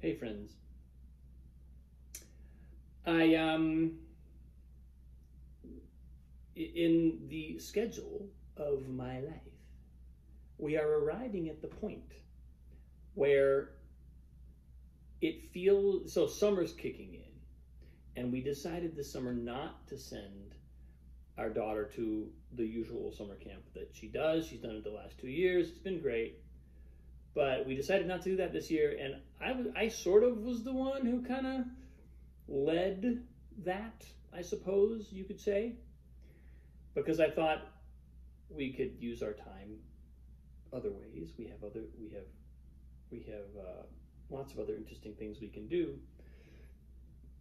Hey friends. I In the schedule of my life, we are arriving at the point where it feels so summer's kicking in, and we decided this summer not to send our daughter to the usual summer camp that she does. She's done it the last 2 years. It's been great. But we decided not to do that this year, and I sort of was the one who kind of led that, I suppose you could say, because I thought we could use our time other ways. We have lots of other interesting things we can do.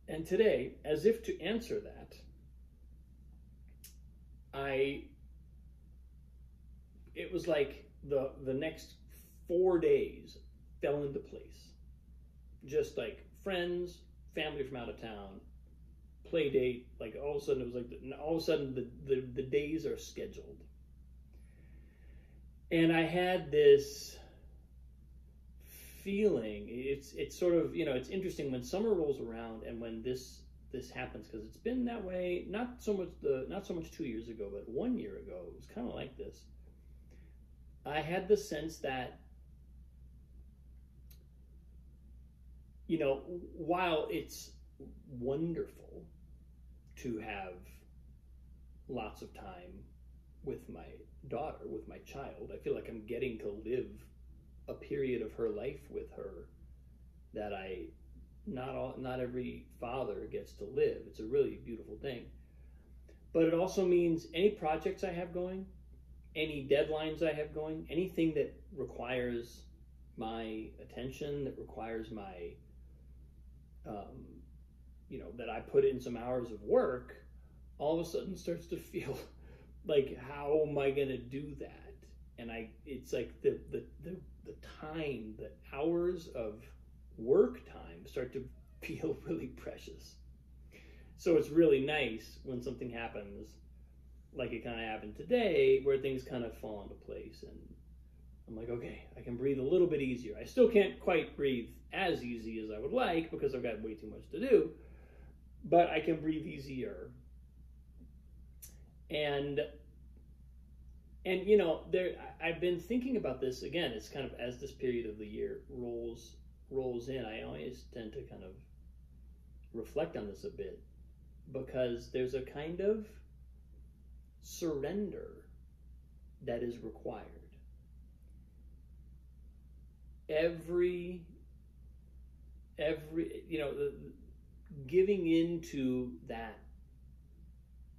And today, as if to answer that, it was like the next 4 days fell into place. Just like friends, family from out of town, play date, like all of a sudden it was like all of a sudden the days are scheduled. And I had this feeling, it's sort of, it's interesting when summer rolls around and when this happens, because it's been that way, not so much 2 years ago, but 1 year ago, it was kind of like this. I had the sense that, while it's wonderful to have lots of time with my daughter, with my child, I feel like I'm getting to live a period of her life with her that not every father gets to live. It's a really beautiful thing. But it also means any projects I have going, any deadlines I have going, anything that requires my attention, that requires my that I put in some hours of work, all of a sudden starts to feel like, how am I going to do that? And it's like the time, the hours of work time start to feel really precious. So it's really nice when something happens, like it kind of happened today, where things kind of fall into place, and I'm like, okay, I can breathe a little bit easier. I still can't quite breathe as easy as I would like because I've got way too much to do, but I can breathe easier. And I've been thinking about this again. It's kind of, as this period of the year rolls in, I always tend to kind of reflect on this a bit, because there's a kind of surrender that is required. Every giving into that,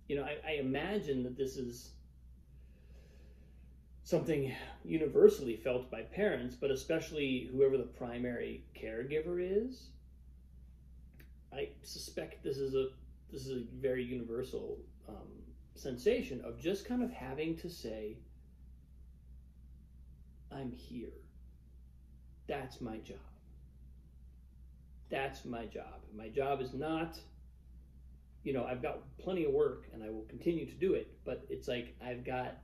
I imagine that this is something universally felt by parents, but especially whoever the primary caregiver is. I suspect this is a very universal sensation of just kind of having to say, I'm here. That's my job. That's my job. My job is not, I've got plenty of work and I will continue to do it, but it's like I've got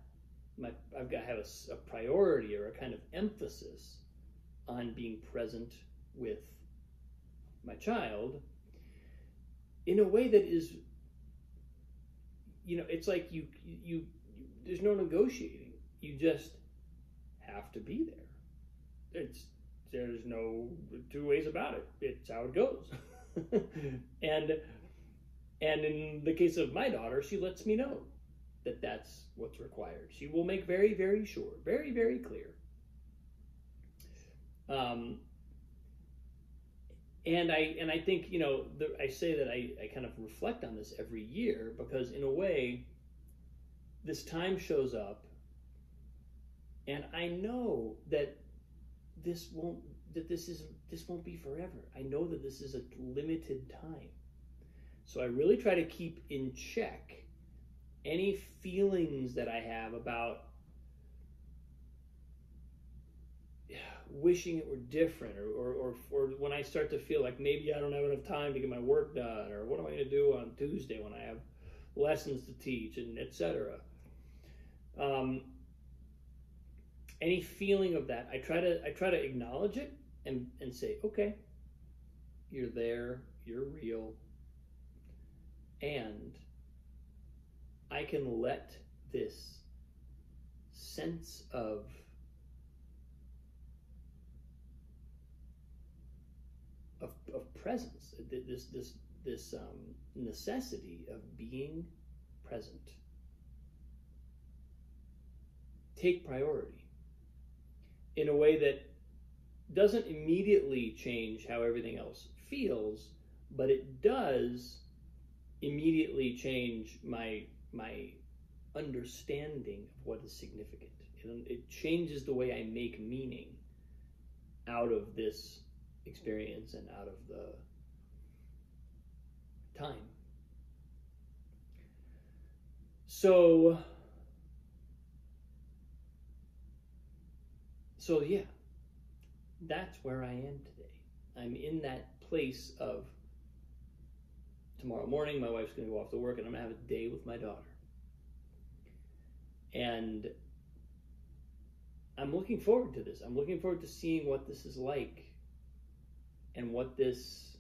to have a priority or a kind of emphasis on being present with my child in a way that is, it's like you there's no negotiating. You just have to be there. There's no two ways about it. It's how it goes. and in the case of my daughter, she lets me know that that's what's required. She will make very, very sure, very, very clear. And I think, I say that I kind of reflect on this every year, because in a way, this time shows up, and I know that this won't be forever. I know that this is a limited time. So I really try to keep in check any feelings that I have about wishing it were different, or when I start to feel like maybe I don't have enough time to get my work done, or what am I going to do on Tuesday when I have lessons to teach, and etc. Any feeling of that, I try to acknowledge it and say, okay, you're there, you're real, and I can let this sense of presence, this necessity of being present, take priority in a way that doesn't immediately change how everything else feels, but it does immediately change my understanding of what is significant. It changes the way I make meaning out of this experience and out of the time. So yeah, that's where I am today. I'm in that place of tomorrow morning, my wife's going to go off to work and I'm going to have a day with my daughter. And I'm looking forward to this. I'm looking forward to seeing what this is like and what this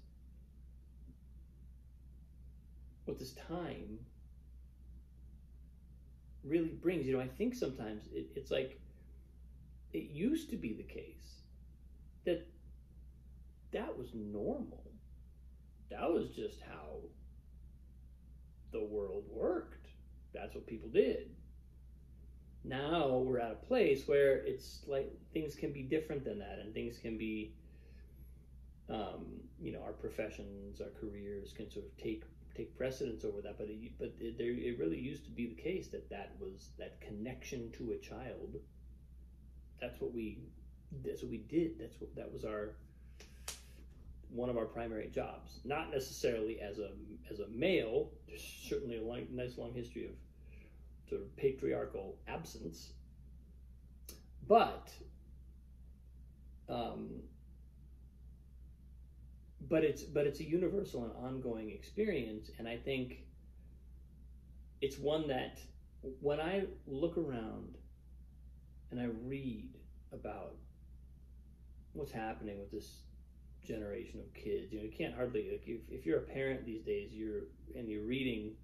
time really brings. I think sometimes it's like it used to be the case that was normal. That was just how the world worked. That's what people did. Now we're at a place where it's like things can be different than that, and things can be, our professions, our careers can sort of take precedence over that. But it really used to be the case that was that connection to a child. That's what we did. That was one of our primary jobs. Not necessarily as a male. There's certainly a nice long history of sort of patriarchal absence, but it's a universal and ongoing experience, and I think it's one that when I look around and I read about what's happening with this generation of kids, you can't hardly, like, if you're a parent these days, you're reading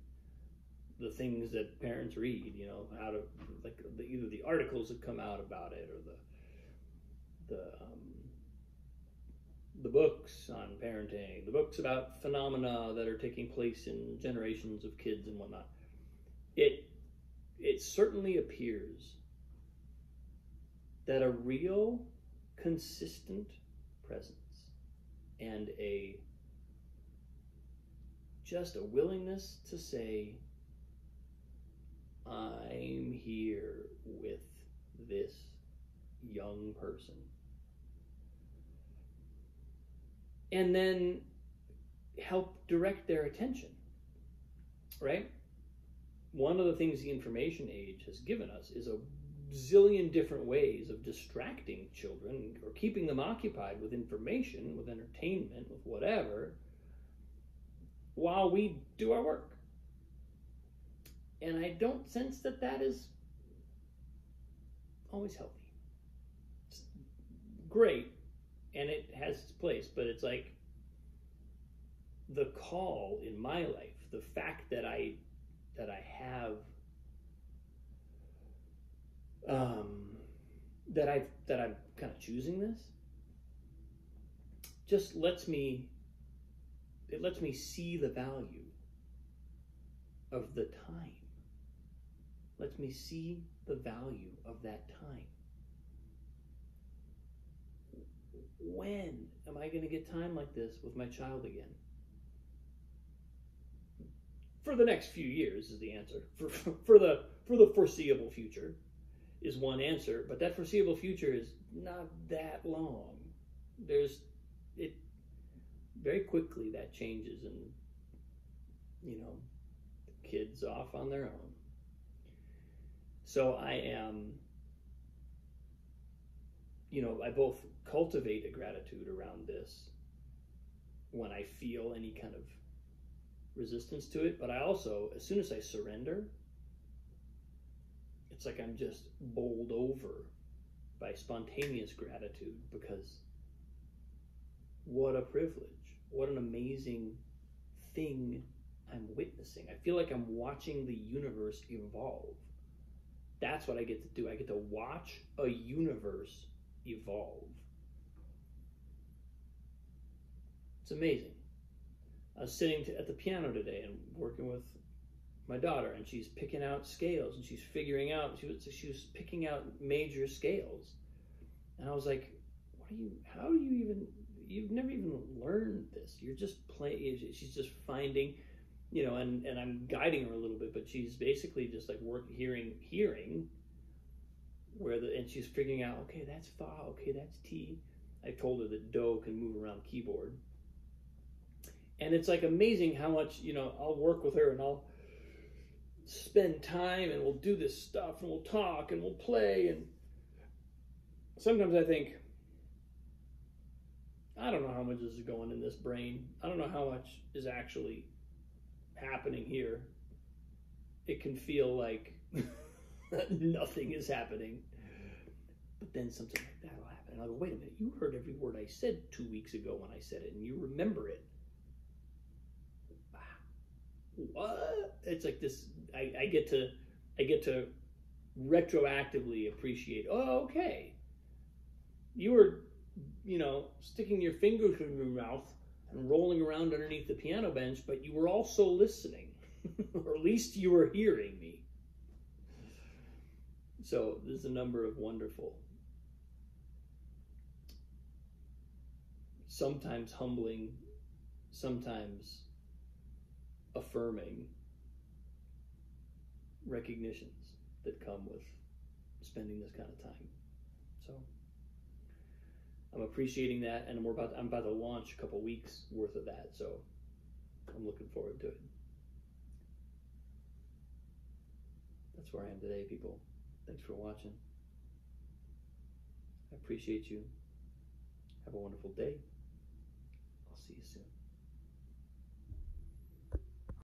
the things that parents read, out of like either the articles that come out about it or the books on parenting, the books about phenomena that are taking place in generations of kids and whatnot. It certainly appears that a real consistent presence and just a willingness to say, I'm here with this young person, and then help direct their attention, right? One of the things the information age has given us is a zillion different ways of distracting children or keeping them occupied with information, with entertainment, with whatever, while we do our work. And I don't sense that is always healthy. It's great, and it has its place, but it's like the call in my life, the fact that I have that I'm kind of choosing this, just lets me see the value of the time. Lets me see the value of that time. When am I going to get time like this with my child again? For the next few years is the answer. For the foreseeable future is one answer, but that foreseeable future is not that long. Very quickly that changes, and the kids off on their own. So I am, I both cultivate a gratitude around this when I feel any kind of resistance to it, but I also, as soon as I surrender, it's like I'm just bowled over by spontaneous gratitude, because what a privilege what an amazing thing I'm witnessing. I feel like I'm watching the universe evolve. That's what I get to do. I get to watch a universe evolve. It's amazing. I was sitting at the piano today and working with my daughter, and she's picking out scales, and she's figuring out, she was picking out major scales. And I was like, how do you even, you've never even learned this. You're just playing, she's just finding, you know, and I'm guiding her a little bit, but she's basically just like hearing where and she's figuring out, okay, that's fa, okay, that's T. I told her that do can move around the keyboard. And it's like amazing how much, you know, I'll work with her and I'll spend time and we'll do this stuff and we'll talk and we'll play. And sometimes I think, I don't know how much is going in this brain. I don't know how much is actually happening here. It can feel like nothing is happening. But then something like that will happen. And I'll go, wait a minute, you heard every word I said 2 weeks ago when I said it, and you remember it. What? It's like this, I get to retroactively appreciate, oh, okay. You were, you know, sticking your fingers in your mouth and rolling around underneath the piano bench, but you were also listening, or at least you were hearing me. So there's a number of wonderful, sometimes humbling, sometimes affirming recognitions that come with spending this kind of time. So I'm appreciating that, and I'm about to launch a couple weeks worth of that, so I'm looking forward to it. That's where I am today, people. Thanks for watching. I appreciate you. Have a wonderful day. I'll see you soon.